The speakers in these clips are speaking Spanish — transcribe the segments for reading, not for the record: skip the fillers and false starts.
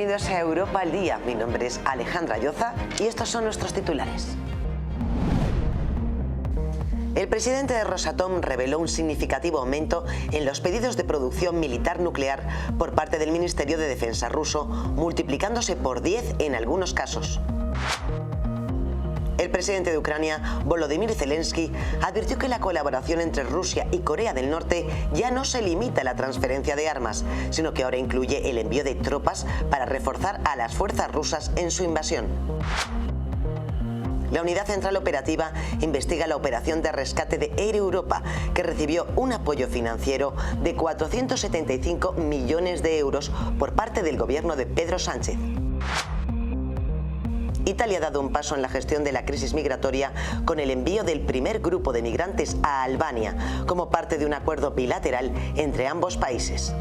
bienvenidos a Europa al Día. Mi nombre es Alejandra Lloza y estos son nuestros titulares. El presidente de Rosatom reveló un significativo aumento en los pedidos de producción militar nuclear por parte del Ministerio de Defensa ruso, multiplicándose por 10 en algunos casos. El presidente de Ucrania, Volodymyr Zelensky, advirtió que la colaboración entre Rusia y Corea del Norte ya no se limita a la transferencia de armas, sino que ahora incluye el envío de tropas para reforzar a las fuerzas rusas en su invasión. La Unidad Central Operativa investiga la operación de rescate de Air Europa, que recibió un apoyo financiero de 475 millones de euros por parte del gobierno de Pedro Sánchez. Italia ha dado un paso en la gestión de la crisis migratoria con el envío del primer grupo de migrantes a Albania, como parte de un acuerdo bilateral entre ambos países.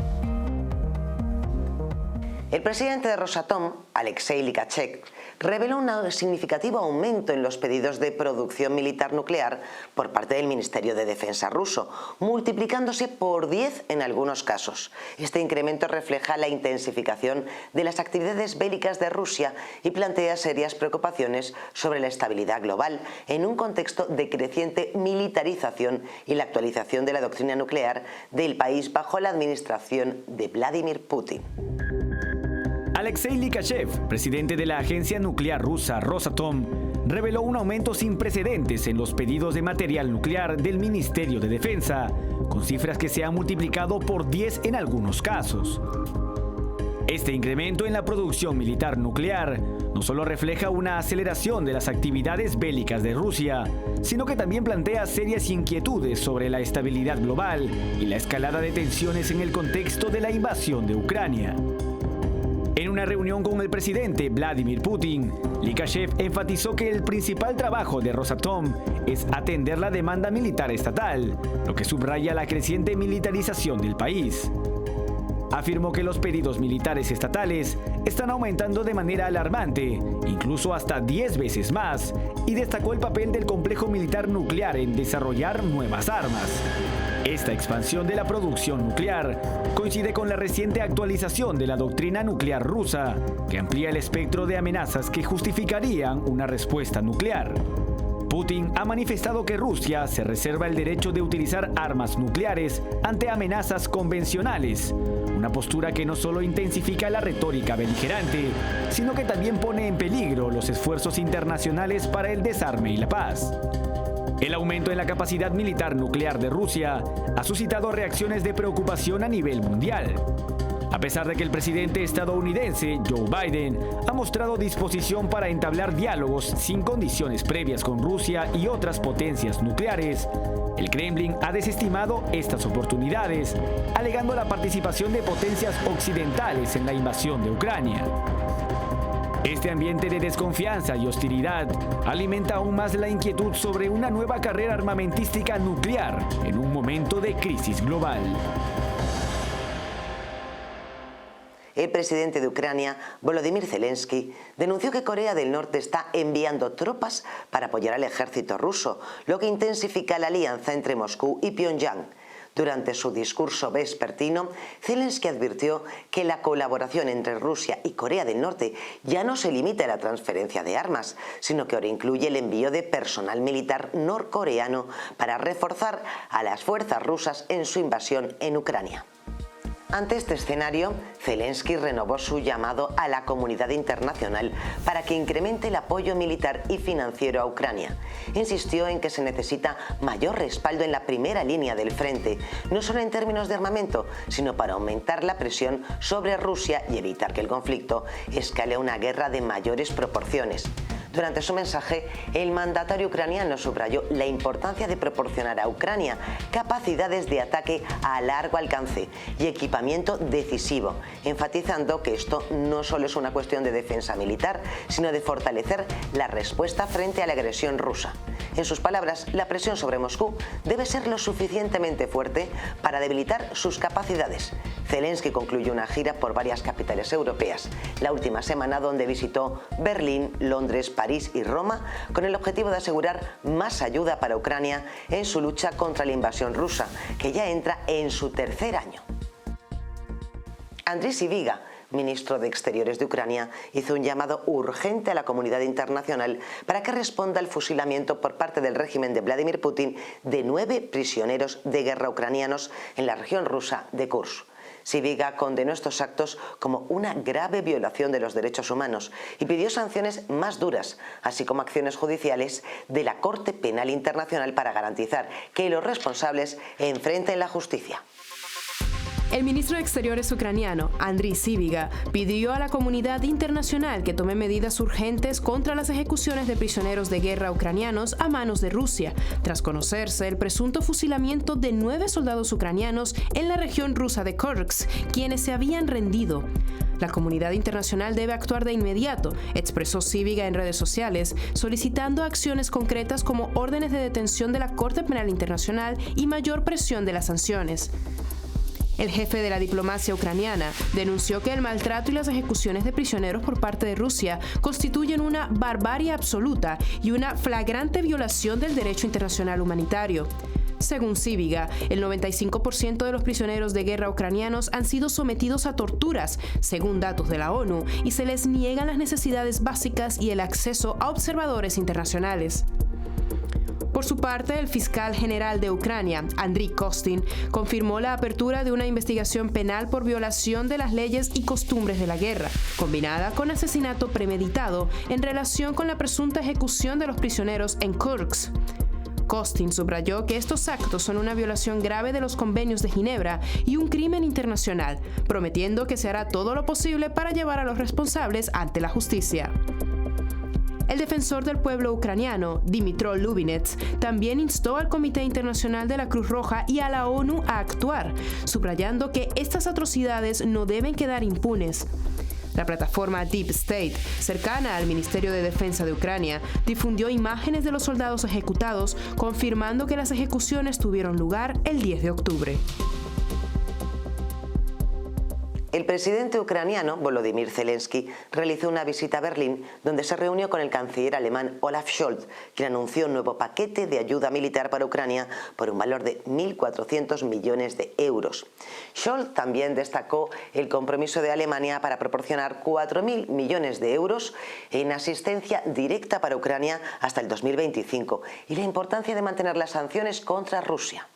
El presidente de Rosatom, Alexei Likachev, reveló un significativo aumento en los pedidos de producción militar nuclear por parte del Ministerio de Defensa ruso, multiplicándose por 10 en algunos casos. Este incremento refleja la intensificación de las actividades bélicas de Rusia y plantea serias preocupaciones sobre la estabilidad global en un contexto de creciente militarización y la actualización de la doctrina nuclear del país bajo la administración de Vladimir Putin. Alexei Likachev, presidente de la agencia nuclear rusa Rosatom, reveló un aumento sin precedentes en los pedidos de material nuclear del Ministerio de Defensa, con cifras que se han multiplicado por 10 en algunos casos. Este incremento en la producción militar nuclear no solo refleja una aceleración de las actividades bélicas de Rusia, sino que también plantea serias inquietudes sobre la estabilidad global y la escalada de tensiones en el contexto de la invasión de Ucrania. En una reunión con el presidente Vladimir Putin, Likachev enfatizó que el principal trabajo de Rosatom es atender la demanda militar estatal, lo que subraya la creciente militarización del país. Afirmó que los pedidos militares estatales están aumentando de manera alarmante, incluso hasta 10 veces más, y destacó el papel del complejo militar nuclear en desarrollar nuevas armas. Esta expansión de la producción nuclear coincide con la reciente actualización de la doctrina nuclear rusa, que amplía el espectro de amenazas que justificarían una respuesta nuclear. Putin ha manifestado que Rusia se reserva el derecho de utilizar armas nucleares ante amenazas convencionales, una postura que no solo intensifica la retórica beligerante, sino que también pone en peligro los esfuerzos internacionales para el desarme y la paz. El aumento en la capacidad militar nuclear de Rusia ha suscitado reacciones de preocupación a nivel mundial. A pesar de que el presidente estadounidense, Joe Biden, ha mostrado disposición para entablar diálogos sin condiciones previas con Rusia y otras potencias nucleares, el Kremlin ha desestimado estas oportunidades, alegando la participación de potencias occidentales en la invasión de Ucrania. Este ambiente de desconfianza y hostilidad alimenta aún más la inquietud sobre una nueva carrera armamentística nuclear en un momento de crisis global. El presidente de Ucrania, Volodymyr Zelensky, denunció que Corea del Norte está enviando tropas para apoyar al ejército ruso, lo que intensifica la alianza entre Moscú y Pyongyang. Durante su discurso vespertino, Zelensky advirtió que la colaboración entre Rusia y Corea del Norte ya no se limita a la transferencia de armas, sino que ahora incluye el envío de personal militar norcoreano para reforzar a las fuerzas rusas en su invasión en Ucrania. Ante este escenario, Zelensky renovó su llamado a la comunidad internacional para que incremente el apoyo militar y financiero a Ucrania. Insistió en que se necesita mayor respaldo en la primera línea del frente, no solo en términos de armamento, sino para aumentar la presión sobre Rusia y evitar que el conflicto escale a una guerra de mayores proporciones. Durante su mensaje, el mandatario ucraniano subrayó la importancia de proporcionar a Ucrania capacidades de ataque a largo alcance y equipamiento decisivo, enfatizando que esto no solo es una cuestión de defensa militar, sino de fortalecer la respuesta frente a la agresión rusa. En sus palabras, la presión sobre Moscú debe ser lo suficientemente fuerte para debilitar sus capacidades. Zelensky concluyó una gira por varias capitales europeas, la última semana donde visitó Berlín, Londres, París y Roma, con el objetivo de asegurar más ayuda para Ucrania en su lucha contra la invasión rusa, que ya entra en su tercer año. Andriy Sybiga, ministro de Exteriores de Ucrania, hizo un llamado urgente a la comunidad internacional para que responda al fusilamiento por parte del régimen de Vladimir Putin de 9 prisioneros de guerra ucranianos en la región rusa de Kursk. Sybiga condenó estos actos como una grave violación de los derechos humanos y pidió sanciones más duras, así como acciones judiciales de la Corte Penal Internacional para garantizar que los responsables enfrenten la justicia. El ministro de Exteriores ucraniano, Andriy Sybiga, pidió a la comunidad internacional que tome medidas urgentes contra las ejecuciones de prisioneros de guerra ucranianos a manos de Rusia, tras conocerse el presunto fusilamiento de 9 soldados ucranianos en la región rusa de Kursk, quienes se habían rendido. La comunidad internacional debe actuar de inmediato, expresó Sybiga en redes sociales, solicitando acciones concretas como órdenes de detención de la Corte Penal Internacional y mayor presión de las sanciones. El jefe de la diplomacia ucraniana denunció que el maltrato y las ejecuciones de prisioneros por parte de Rusia constituyen una barbarie absoluta y una flagrante violación del derecho internacional humanitario. Según Sybiga, el 95% de los prisioneros de guerra ucranianos han sido sometidos a torturas, según datos de la ONU, y se les niegan las necesidades básicas y el acceso a observadores internacionales. Por su parte, el fiscal general de Ucrania, Andriy Kostin, confirmó la apertura de una investigación penal por violación de las leyes y costumbres de la guerra, combinada con asesinato premeditado en relación con la presunta ejecución de los prisioneros en Kursk. Kostin subrayó que estos actos son una violación grave de los convenios de Ginebra y un crimen internacional, prometiendo que se hará todo lo posible para llevar a los responsables ante la justicia. El defensor del pueblo ucraniano, Dmytro Lubinets, también instó al Comité Internacional de la Cruz Roja y a la ONU a actuar, subrayando que estas atrocidades no deben quedar impunes. La plataforma Deep State, cercana al Ministerio de Defensa de Ucrania, difundió imágenes de los soldados ejecutados, confirmando que las ejecuciones tuvieron lugar el 10 de octubre. El presidente ucraniano, Volodymyr Zelensky, realizó una visita a Berlín, donde se reunió con el canciller alemán Olaf Scholz, quien anunció un nuevo paquete de ayuda militar para Ucrania por un valor de 1.400 millones de euros. Scholz también destacó el compromiso de Alemania para proporcionar 4.000 millones de euros en asistencia directa para Ucrania hasta el 2025 y la importancia de mantener las sanciones contra Rusia.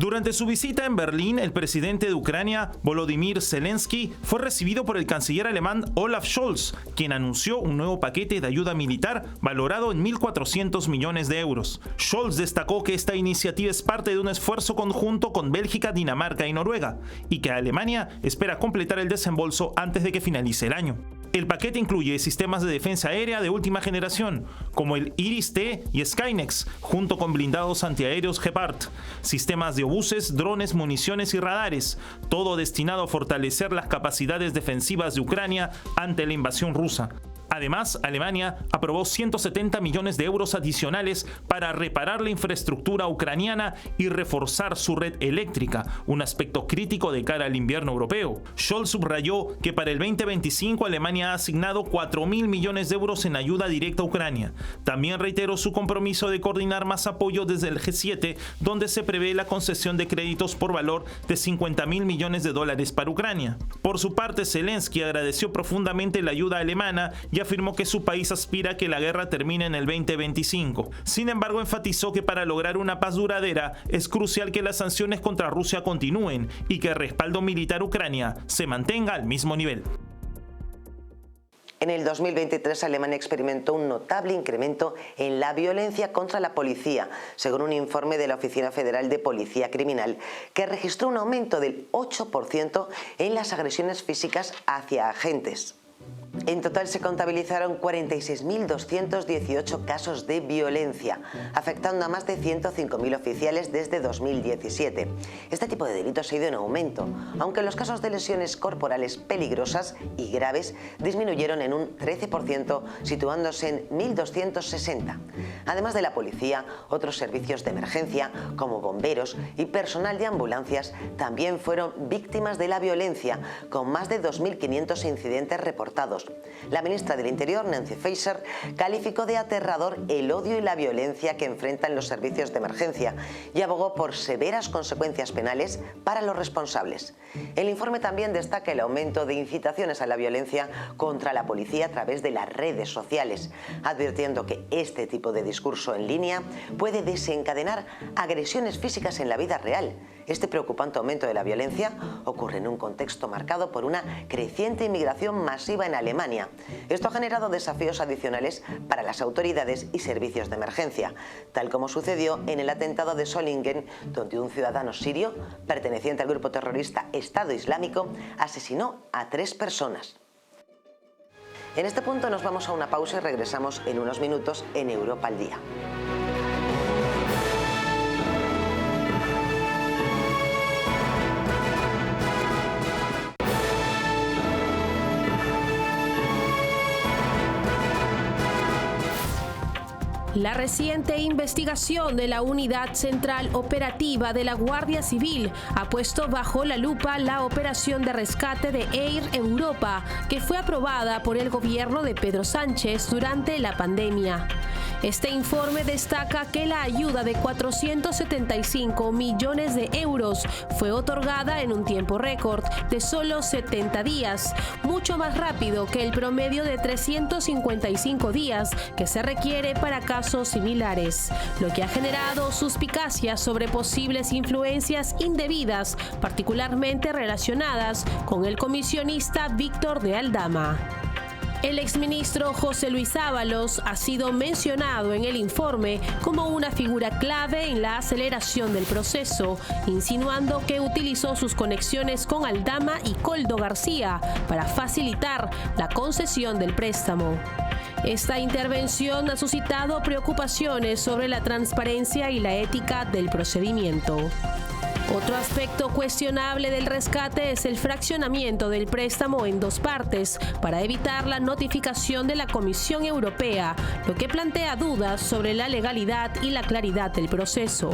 Durante su visita en Berlín, el presidente de Ucrania, Volodymyr Zelensky, fue recibido por el canciller alemán Olaf Scholz, quien anunció un nuevo paquete de ayuda militar valorado en 1.400 millones de euros. Scholz destacó que esta iniciativa es parte de un esfuerzo conjunto con Bélgica, Dinamarca y Noruega, y que Alemania espera completar el desembolso antes de que finalice el año. El paquete incluye sistemas de defensa aérea de última generación, como el Iris-T y Skynex, junto con blindados antiaéreos Gepard, sistemas de obuses, drones, municiones y radares, todo destinado a fortalecer las capacidades defensivas de Ucrania ante la invasión rusa. Además, Alemania aprobó 170 millones de euros adicionales para reparar la infraestructura ucraniana y reforzar su red eléctrica, un aspecto crítico de cara al invierno europeo. Scholz subrayó que para el 2025 Alemania ha asignado 4.000 millones de euros en ayuda directa a Ucrania. También reiteró su compromiso de coordinar más apoyo desde el G7, donde se prevé la concesión de créditos por valor de 50.000 millones de dólares para Ucrania. Por su parte, Zelensky agradeció profundamente la ayuda alemana y afirmó que su país aspira a que la guerra termine en el 2025. Sin embargo, enfatizó que para lograr una paz duradera es crucial que las sanciones contra Rusia continúen y que el respaldo militar a Ucrania se mantenga al mismo nivel. En el 2023, Alemania experimentó un notable incremento en la violencia contra la policía, según un informe de la Oficina Federal de Policía Criminal, que registró un aumento del 8% en las agresiones físicas hacia agentes. En total se contabilizaron 46.218 casos de violencia, afectando a más de 105.000 oficiales desde 2017. Este tipo de delitos ha ido en aumento, aunque los casos de lesiones corporales peligrosas y graves disminuyeron en un 13%, situándose en 1.260. Además de la policía, otros servicios de emergencia, como bomberos y personal de ambulancias, también fueron víctimas de la violencia, con más de 2.500 incidentes reportados, Unidos. La ministra del Interior, Nancy Faeser, calificó de aterrador el odio y la violencia que enfrentan los servicios de emergencia y abogó por severas consecuencias penales para los responsables. El informe también destaca el aumento de incitaciones a la violencia contra la policía a través de las redes sociales, advirtiendo que este tipo de discurso en línea puede desencadenar agresiones físicas en la vida real. Este preocupante aumento de la violencia ocurre en un contexto marcado por una creciente inmigración masiva en Alemania. Esto ha generado desafíos adicionales para las autoridades y servicios de emergencia, tal como sucedió en el atentado de Solingen, donde un ciudadano sirio, perteneciente al grupo terrorista Estado Islámico, asesinó a 3 personas. En este punto nos vamos a una pausa y regresamos en unos minutos en Europa al Día. La reciente investigación de la Unidad Central Operativa de la Guardia Civil ha puesto bajo la lupa la operación de rescate de Air Europa, que fue aprobada por el gobierno de Pedro Sánchez durante la pandemia. Este informe destaca que la ayuda de 475 millones de euros fue otorgada en un tiempo récord de solo 70 días, mucho más rápido que el promedio de 355 días que se requiere para casos similares, lo que ha generado suspicacias sobre posibles influencias indebidas, particularmente relacionadas con el comisionista Víctor de Aldama. El exministro José Luis Ábalos ha sido mencionado en el informe como una figura clave en la aceleración del proceso, insinuando que utilizó sus conexiones con Aldama y Koldo García para facilitar la concesión del préstamo. Esta intervención ha suscitado preocupaciones sobre la transparencia y la ética del procedimiento. Otro aspecto cuestionable del rescate es el fraccionamiento del préstamo en 2 partes para evitar la notificación de la Comisión Europea, lo que plantea dudas sobre la legalidad y la claridad del proceso.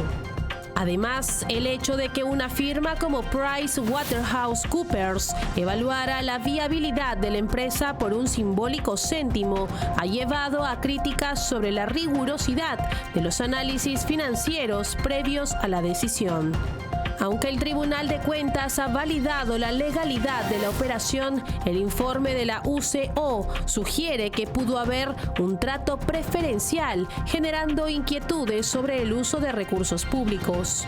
Además, el hecho de que una firma como PricewaterhouseCoopers evaluara la viabilidad de la empresa por un simbólico céntimo ha llevado a críticas sobre la rigurosidad de los análisis financieros previos a la decisión. Aunque el Tribunal de Cuentas ha validado la legalidad de la operación, el informe de la UCO sugiere que pudo haber un trato preferencial, generando inquietudes sobre el uso de recursos públicos.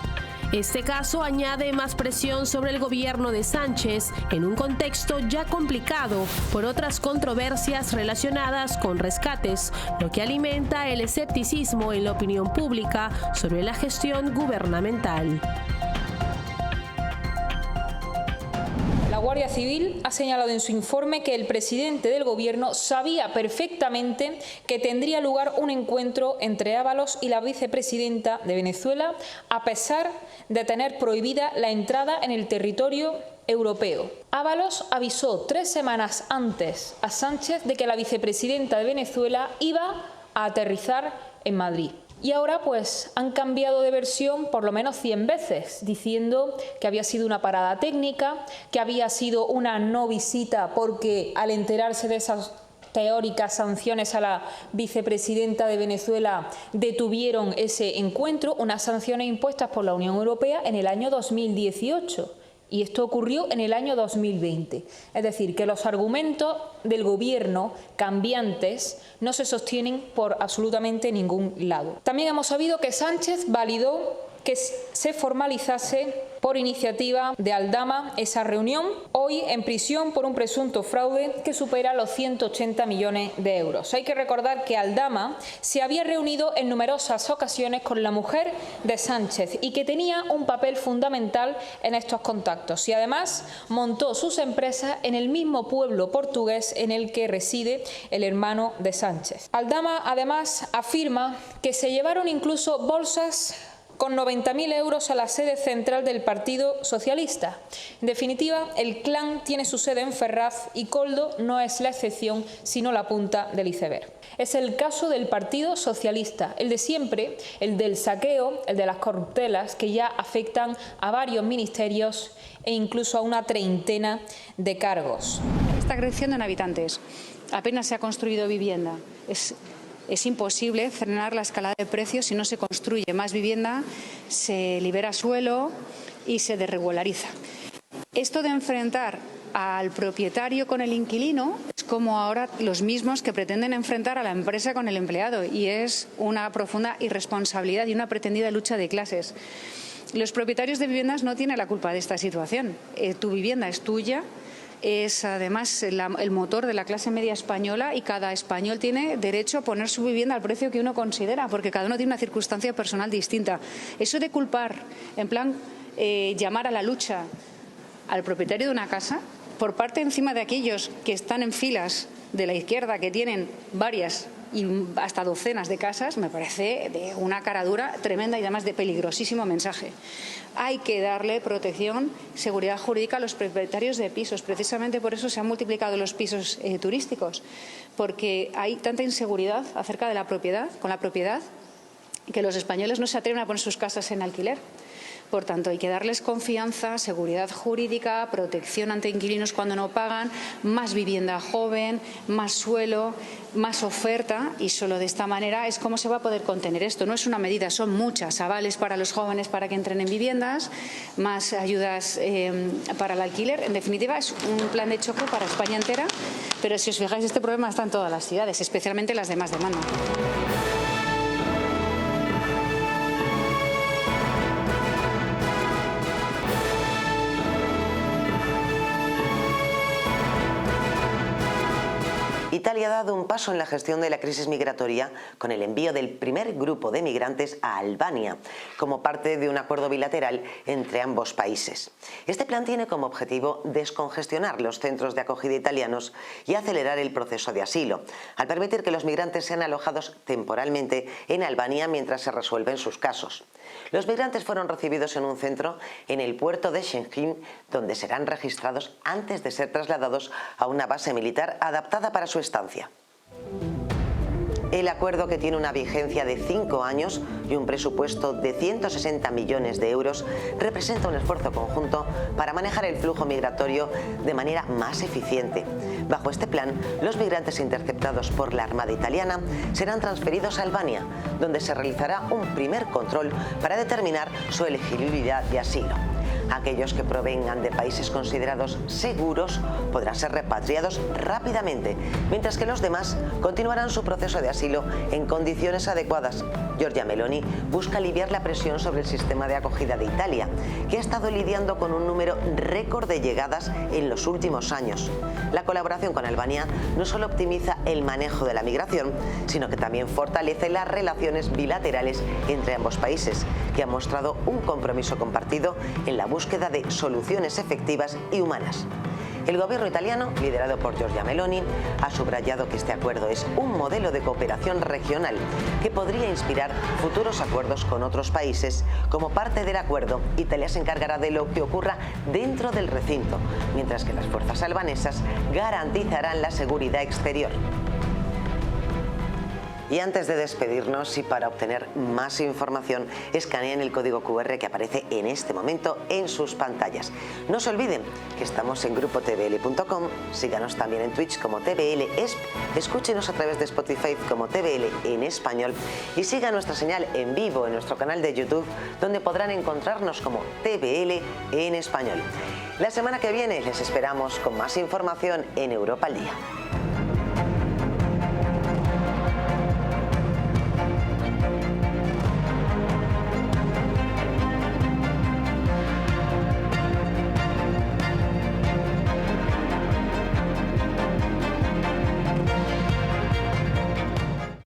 Este caso añade más presión sobre el gobierno de Sánchez en un contexto ya complicado por otras controversias relacionadas con rescates, lo que alimenta el escepticismo en la opinión pública sobre la gestión gubernamental. La Guardia Civil ha señalado en su informe que el presidente del gobierno sabía perfectamente que tendría lugar un encuentro entre Ábalos y la vicepresidenta de Venezuela, a pesar de tener prohibida la entrada en el territorio europeo. Ábalos avisó 3 semanas antes a Sánchez de que la vicepresidenta de Venezuela iba a aterrizar en Madrid. Y ahora pues han cambiado de versión por lo menos 100 veces, diciendo que había sido una parada técnica, que había sido una no visita porque al enterarse de esas teóricas sanciones a la vicepresidenta de Venezuela detuvieron ese encuentro, unas sanciones impuestas por la Unión Europea en el año 2018. Y esto ocurrió en el año 2020. Es decir, que los argumentos del gobierno cambiantes no se sostienen por absolutamente ningún lado. También hemos sabido que Sánchez validó que se formalizase por iniciativa de Aldama esa reunión, hoy en prisión por un presunto fraude que supera los 180 millones de euros. Hay que recordar que Aldama se había reunido en numerosas ocasiones con la mujer de Sánchez y que tenía un papel fundamental en estos contactos, y además montó sus empresas en el mismo pueblo portugués en el que reside el hermano de Sánchez. Aldama además afirma que se llevaron incluso bolsas con 90.000 euros a la sede central del Partido Socialista. En definitiva, el clan tiene su sede en Ferraz y Koldo no es la excepción, sino la punta del iceberg. Es el caso del Partido Socialista, el de siempre, el del saqueo, el de las corruptelas, que ya afectan a varios ministerios e incluso a una treintena de cargos. Está creciendo en habitantes. apenas se ha construido vivienda. Es imposible frenar la escalada de precios si no se construye más vivienda, se libera suelo y se desregulariza. Esto de enfrentar al propietario con el inquilino es como ahora los mismos que pretenden enfrentar a la empresa con el empleado, y es una profunda irresponsabilidad y una pretendida lucha de clases. Los propietarios de viviendas no tienen la culpa de esta situación. Tu vivienda es tuya. Es además el motor de la clase media española, y cada español tiene derecho a poner su vivienda al precio que uno considera, porque cada uno tiene una circunstancia personal distinta. Eso de culpar, en plan llamar a la lucha al propietario de una casa, por parte encima de aquellos que están en filas de la izquierda, que tienen varias y hasta docenas de casas, me parece de una caradura tremenda y además de peligrosísimo mensaje. Hay que darle protección, seguridad jurídica a los propietarios de pisos. Precisamente por eso se han multiplicado los pisos turísticos, porque hay tanta inseguridad acerca de la propiedad, con la propiedad, que los españoles no se atreven a poner sus casas en alquiler. Por tanto, hay que darles confianza, seguridad jurídica, protección ante inquilinos cuando no pagan, más vivienda joven, más suelo, más oferta, y solo de esta manera es como se va a poder contener esto. No es una medida, son muchas: avales para los jóvenes para que entren en viviendas, más ayudas para el alquiler. En definitiva, es un plan de choque para España entera, pero si os fijáis, este problema está en todas las ciudades, especialmente las de más demanda. Italia ha dado un paso en la gestión de la crisis migratoria con el envío del primer grupo de migrantes a Albania, como parte de un acuerdo bilateral entre ambos países. Este plan tiene como objetivo descongestionar los centros de acogida italianos y acelerar el proceso de asilo, al permitir que los migrantes sean alojados temporalmente en Albania mientras se resuelven sus casos. Los migrantes fueron recibidos en un centro en el puerto de Schengen, donde serán registrados antes de ser trasladados a una base militar adaptada para su estancia. El acuerdo, que tiene una vigencia de 5 años y un presupuesto de 160 millones de euros, representa un esfuerzo conjunto para manejar el flujo migratorio de manera más eficiente. Bajo este plan, los migrantes interceptados por la Armada italiana serán transferidos a Albania, donde se realizará un primer control para determinar su elegibilidad de asilo. Aquellos que provengan de países considerados seguros podrán ser repatriados rápidamente, mientras que los demás continuarán su proceso de asilo en condiciones adecuadas. Giorgia Meloni busca aliviar la presión sobre el sistema de acogida de Italia, que ha estado lidiando con un número récord de llegadas en los últimos años. La colaboración con Albania no solo optimiza el manejo de la migración, sino que también fortalece las relaciones bilaterales entre ambos países, que han mostrado un compromiso compartido en la búsqueda de soluciones efectivas y humanas. El gobierno italiano, liderado por Giorgia Meloni, ha subrayado que este acuerdo es un modelo de cooperación regional que podría inspirar futuros acuerdos con otros países. Como parte del acuerdo, Italia se encargará de lo que ocurra dentro del recinto, mientras que las fuerzas albanesas garantizarán la seguridad exterior. Y antes de despedirnos, y para obtener más información, escaneen el código QR que aparece en este momento en sus pantallas. No se olviden que estamos en grupotvl.com, síganos también en Twitch como TVL-ESP, escúchenos a través de Spotify como TVL en español y sigan nuestra señal en vivo en nuestro canal de YouTube, donde podrán encontrarnos como TVL en español. La semana que viene les esperamos con más información en Europa al Día.